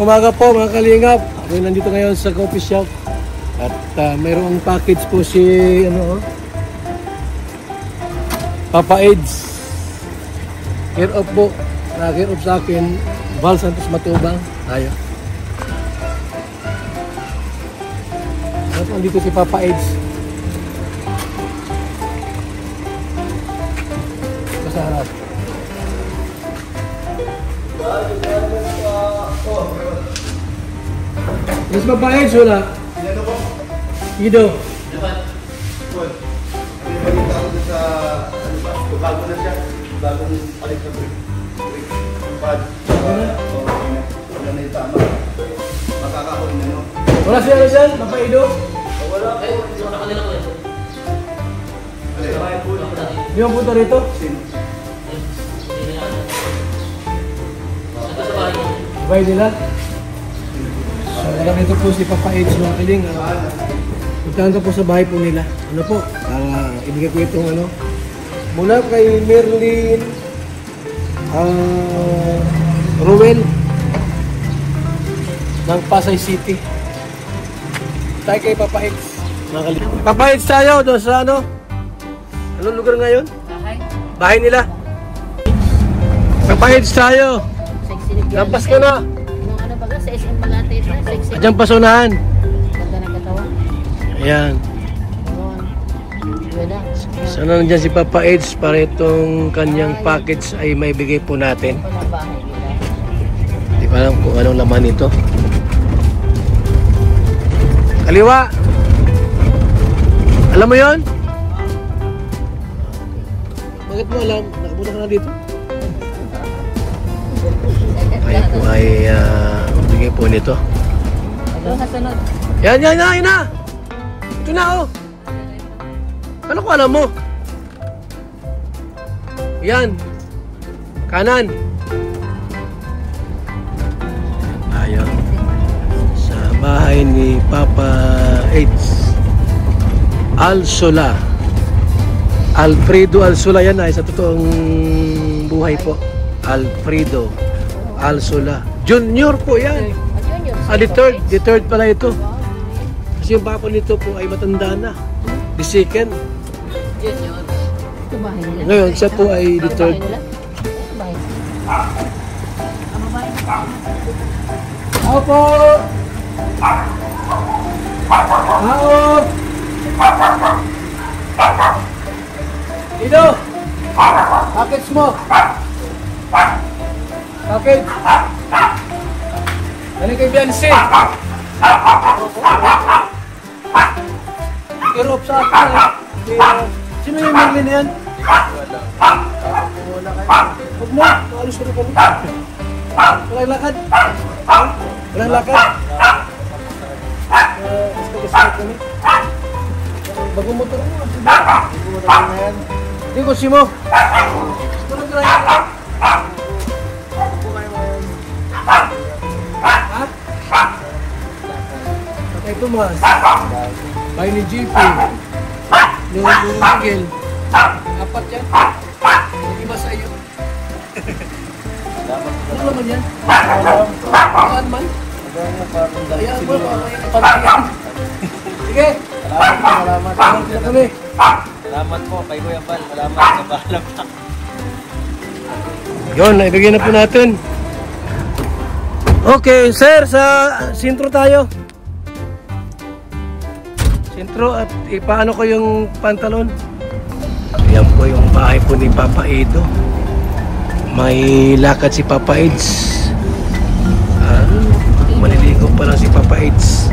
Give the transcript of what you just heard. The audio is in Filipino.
umaga po mga kalingap. Ako nandito ngayon sa coffee shop. At mayroong package po si Papa Eds. Care off po. Care off sa akin. Val Santos Matubang. Tayo. At nandito si Papa Eds. Sa harap. Mas babae, wala? Ano po? Ido. Dapat. Good. Balita ko sa, ano ba? Bago na siya. Bagong palit na break. Pad. Wala na yung tama. Makakakuin na, no? Wala siya na dyan, Papa Ido? Wala. Ay, hindi ko nakalila ko ito. Di mo punta rito? Sino? Ito sa bahay. Bahay nila? So, alam ito po si Papa Eds mga kaling. Puntahan ko po sa bahay po nila. Ano po? Para ibigay ko itong mula kay Merlin Ruel ng Pasay City. Tayo kay Papa Eds mga kaling. Papa Eds tayo doon sa anong lugar ngayon? Bahay. Bahay nila. Papa Eds tayo. Lampas ka na. Nung ano baga sa SM Malate ito, sexy. Diyan pasunahan. Ganda ng katawan. Ayan. Wala. So nandiyan si Papa Eds para itong kanyang package ay maibigay po natin. Ito ng bahay nila. Hindi pa alam kung anong laman ito. Kaliwa! Alam mo yon? Bakit mo alam? Nakapunta ka na dito? Ay po ay bigay po nito. Ito sa sunod. Yan na! Ito na Ano ko alam mo? Yan. Kanan. Ayan. Sa bahay ni Papa Eds. Alsola. Alfredo Alsola yan ay sa totoong buhay po. Alfredo Alsola. Junior po yan. The third pala ito. Kasi yung papa nito po ay matanda na. The second. Junior. Ito bahay nila. Ngayon, siya po ay the third. Ito bahay. Ang bahay. Ako po! Ako! Dito! Package mo! Package! Ano kay Biansi? Kirop sa akin sino yung Merlin na yan? Huwag mo, maalis ko na kami. Walang lakad? Walang lakad? Gusto kami. Bagong motor mo. Hindi ko si mo. Gusto na drive. Patay Tomas. Bahay ni GP. Yung Miguel. Apat yan. Iba sa iyo. Ano naman yan? Saan man? Ayan mo, patayan. Sige. Salamat. Salamat kami. Salamat po kay Kuya Val. Salamat sa bahala pa. Yun, naibigay na po natin. Okay, sir, sa sentro tayo. Sentro at ipaano ko yung pantalon. Yan po yung bahay po ni Papa Edo. May lakad si Papa Eds. Maliligo pa lang si Papa Eds.